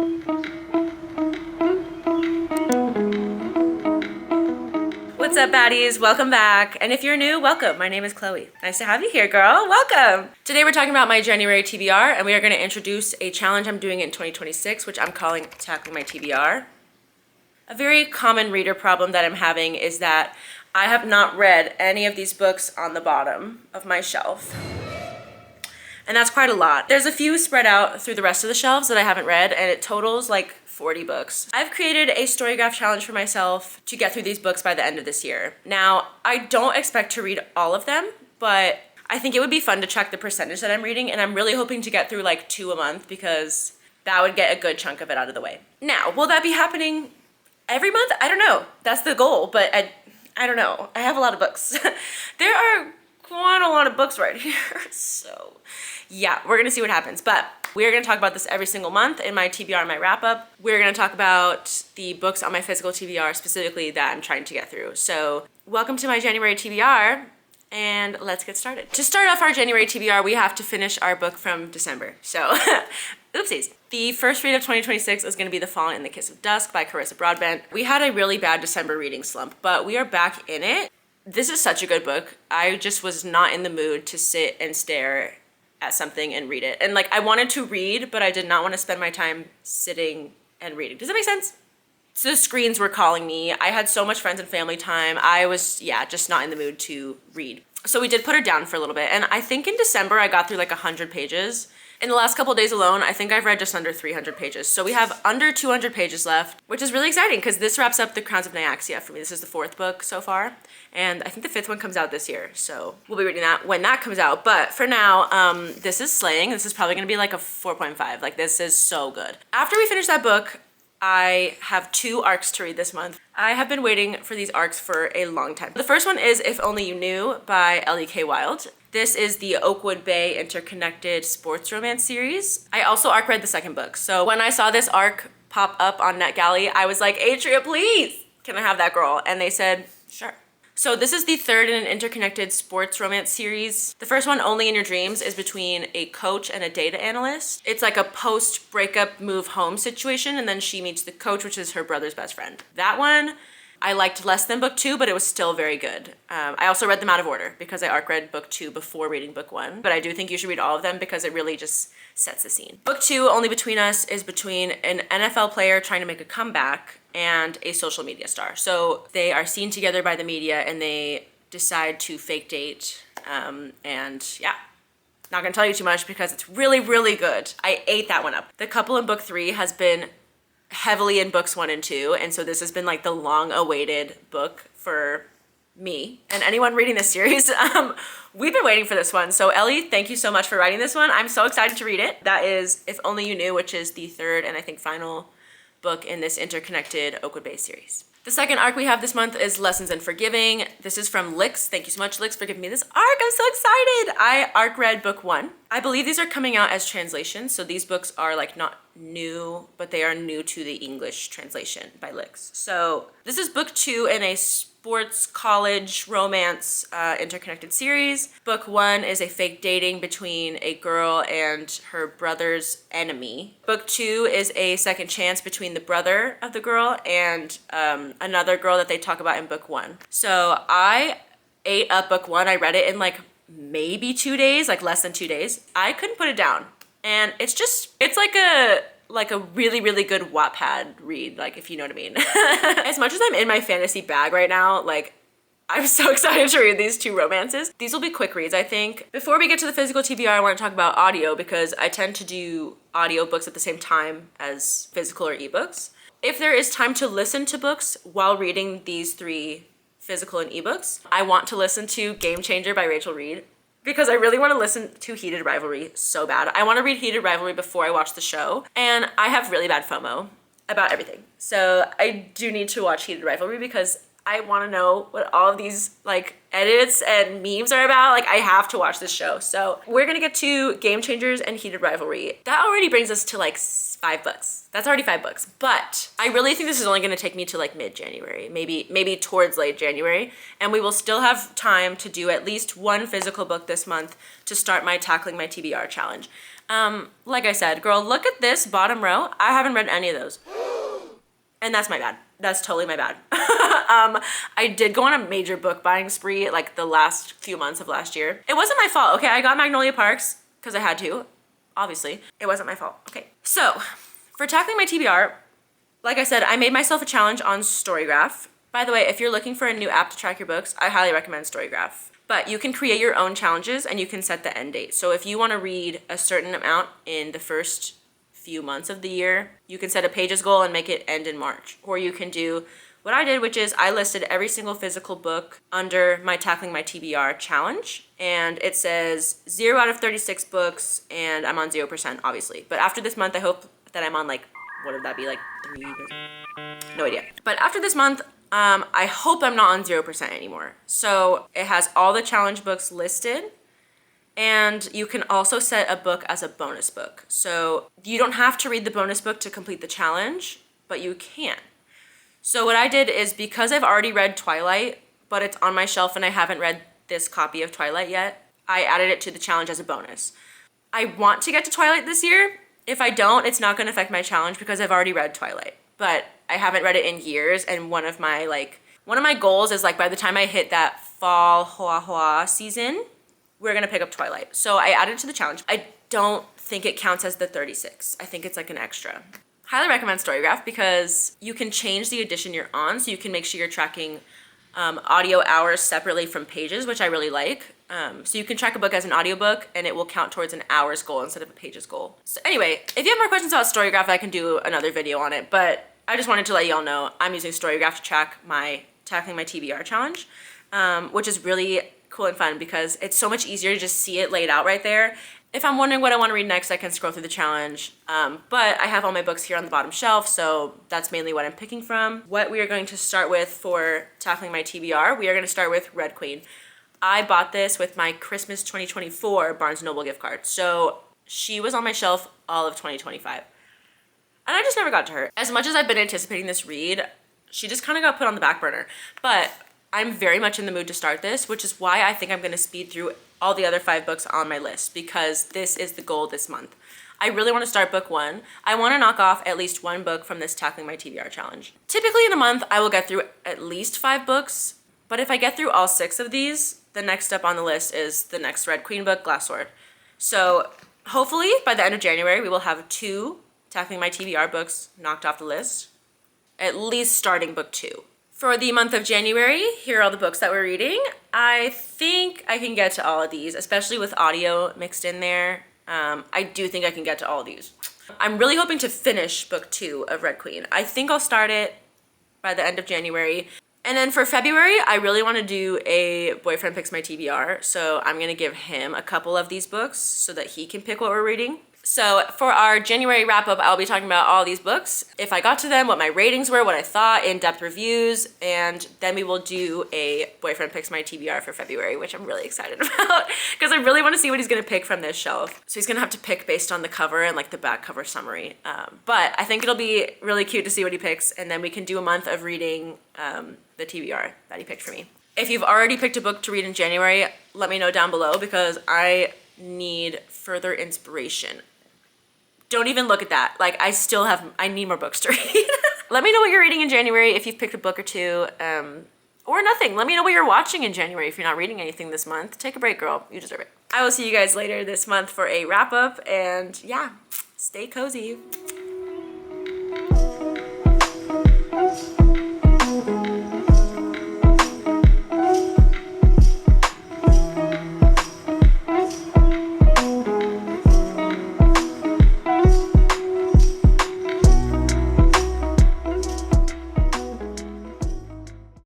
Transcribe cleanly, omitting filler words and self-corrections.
What's up, baddies? Welcome back. And if you're new, welcome. My name is Chloe. Nice to have you here, girl. Welcome. Today we're talking about my January TBR, and we are going to introduce a challenge I'm doing in 2026, which I'm calling Tackling My TBR. A very common reader problem that I'm having is that I have not read any of these books on the bottom of my shelf. And that's quite a lot. There's a few spread out through the rest of the shelves that I haven't read, and it totals like 40 books. I've created a StoryGraph challenge for myself to get through these books by the end of this year. Now, I don't expect to read all of them, but I think it would be fun to check the percentage that I'm reading, and I'm really hoping to get through like 2 a month because that would get a good chunk of it out of the way. Now, will that be happening every month? I don't know. That's the goal, but I don't know. I have a lot of books. There are quite a lot of books right here, so yeah, we're gonna see what happens. But we're gonna talk about this every single month in my TBR and my wrap up. We're gonna talk about the books on my physical TBR specifically that I'm trying to get through. So welcome to my January TBR, and let's get started. To start off our January TBR, we have to finish our book from December. So oopsies. The first read of 2026 is gonna be The Fallen in the Kiss of Dusk by Carissa Broadbent. We had a really bad December reading slump, but we are back in it. This is such a good book. I just was not in the mood to sit and stare at something and read it. And like, I wanted to read, but I did not want to spend my time sitting and reading. Does that make sense? So the screens were calling me. I had so much friends and family time. I was, just not in the mood to read. So we did put her down for a little bit. And I think in December, I got through like 100 pages. In the last couple of days alone, I think I've read just under 300 pages. So we have under 200 pages left, which is really exciting because this wraps up The Crowns of Nyaxia for me. This is the 4th book so far. And I think the 5th one comes out this year. So we'll be reading that when that comes out. But for now, this is slaying. This is probably gonna be like a 4.5. Like, this is so good. After we finish that book, I have 2 ARCs to read this month. I have been waiting for these ARCs for a long time. The first one is If Only You Knew by L.E.K. Wild. This is the Oakwood Bay interconnected sports romance series. I also ARC read the 2nd book. So when I saw this ARC pop up on NetGalley, I was like, Atria, please, can I have that girl? And they said, sure. So this is the 3rd in an interconnected sports romance series. The first one, Only in Your Dreams, is between a coach and a data analyst. It's like a post-breakup move home situation, and then she meets the coach, which is her brother's best friend. That one I liked less than book 2, but it was still very good. I also read them out of order because I ARC read book 2 before reading book 1, but I do think you should read all of them because it really just sets the scene. Book 2, Only Between Us, is between an NFL player trying to make a comeback and a social media star. So they are seen together by the media and they decide to fake date. And yeah, not gonna tell you too much because it's really, really good. I ate that one up. The couple in book 3 has been heavily in books 1 and 2, and so this has been like the long-awaited book for me and anyone reading this series. We've been waiting for this one. So Ellie, thank you so much for writing this one. I'm so excited to read it. That is If Only You Knew, which is the 3rd and I think final book in this interconnected Oakwood Bay series. The 2nd ARC we have this month is Lessons in Forgiving. This is from Lix. Thank you so much, Lix, for giving me this ARC. I'm so excited. I ARC read book 1. I believe these are coming out as translations, so these books are like not new, but they are new to the English translation by Lix. So this is book 2 in a sports college romance interconnected series. Book 1 is a fake dating between a girl and her brother's enemy. Book 2 is a second chance between the brother of the girl and another girl that they talk about in book 1. So I ate up book 1. I read it in like maybe 2 days, like less than 2 days. I couldn't put it down. And it's like a really, really good Wattpad read, like, if you know what I mean. As much as I'm in my fantasy bag right now, like, I'm so excited to read these 2 romances. These will be quick reads, I think. Before we get to the physical TBR, I want to talk about audio because I tend to do audiobooks at the same time as physical or ebooks. If there is time to listen to books while reading these 3 physical and ebooks, I want to listen to Game Changer by Rachel Reed because I really want to listen to Heated Rivalry so bad. I want to read Heated Rivalry before I watch the show, and I have really bad FOMO about everything. So I do need to watch Heated Rivalry because I want to know what all of these like edits and memes are about. Like, I have to watch this show. So we're gonna get to Game Changers and Heated Rivalry. That already brings us to like 5 books. That's already 5 books. But I really think this is only gonna take me to like mid-January, maybe towards late January. And we will still have time to do at least 1 physical book this month to start my Tackling My TBR challenge. Like I said, girl, look at this bottom row. I haven't read any of those. And that's my bad. That's totally my bad. I did go on a major book buying spree like the last few months of last year. It wasn't my fault, okay? I got Magnolia Parks because I had to, obviously. It wasn't my fault, okay? So, for tackling my TBR, like I said, I made myself a challenge on StoryGraph. By the way, if you're looking for a new app to track your books, I highly recommend StoryGraph. But you can create your own challenges and you can set the end date. So if you want to read a certain amount in the first few months of the year, you can set a pages goal and make it end in March. Or you can do what I did, which is I listed every single physical book under my Tackling My TBR challenge. And it says 0 out of 36 books, and I'm on 0%, obviously. But after this month, I hope that I'm on like, what would that be, like 3? No idea. But after this month, I hope I'm not on 0% anymore. So it has all the challenge books listed, and you can also set a book as a bonus book. So you don't have to read the bonus book to complete the challenge, but you can. So what I did is, because I've already read Twilight, but it's on my shelf and I haven't read this copy of Twilight yet, I added it to the challenge as a bonus. I want to get to Twilight this year. If I don't, it's not going to affect my challenge because I've already read Twilight. But I haven't read it in years, and one of my goals is like by the time I hit that fall hoa season, we're gonna pick up Twilight. So I added it to the challenge. I don't think it counts as the 36. I think it's like an extra. Highly recommend StoryGraph because you can change the edition you're on, so you can make sure you're tracking audio hours separately from pages, which I really like. So you can track a book as an audiobook and it will count towards an hours goal instead of a pages goal. So anyway, if you have more questions about StoryGraph, I can do another video on it, but I just wanted to let y'all know I'm using StoryGraph to track my Tackling My TBR challenge, which is really cool and fun because it's so much easier to just see it laid out right there. If I'm wondering what I want to read next, I can scroll through the challenge, but I have all my books here on the bottom shelf, so that's mainly what I'm picking from. What we are going to start with for Tackling My TBR, we are going to start with Red Queen. I bought this with my Christmas 2024 Barnes & Noble gift card, so she was on my shelf all of 2025. And I just never got to her. As much as I've been anticipating this read, she just kind of got put on the back burner. But I'm very much in the mood to start this, which is why I think I'm going to speed through all the other 5 books on my list, because this is the goal this month. I really want to start book 1. I want to knock off at least 1 book from this Tackling My TBR challenge. Typically in a month, I will get through at least 5 books, but if I get through all 6 of these, the next step on the list is the next Red Queen book, Glass Sword. So hopefully by the end of January, we will have 2 Tackling My TBR books knocked off the list, at least starting book 2. For the month of January, here are all the books that we're reading. I think I can get to all of these, especially with audio mixed in there. I do think I can get to all of these. I'm really hoping to finish book 2 of Red Queen. I think I'll start it by the end of January. And then for February, I really want to do a Boyfriend Picks My TBR. So I'm going to give him a couple of these books so that he can pick what we're reading. So for our January wrap up, I'll be talking about all these books, if I got to them, what my ratings were, what I thought, in-depth reviews, and then we will do a Boyfriend Picks My TBR for February, which I'm really excited about because I really want to see what he's going to pick from this shelf. So he's going to have to pick based on the cover and like the back cover summary. But I think it'll be really cute to see what he picks, and then we can do a month of reading the TBR that he picked for me. If you've already picked a book to read in January, let me know down below because I need further inspiration. Don't even look at that. Like, I need more books to read. Let me know what you're reading in January if you've picked a book or 2, or nothing. Let me know what you're watching in January if you're not reading anything this month. Take a break, girl. You deserve it. I will see you guys later this month for a wrap up, and yeah, stay cozy.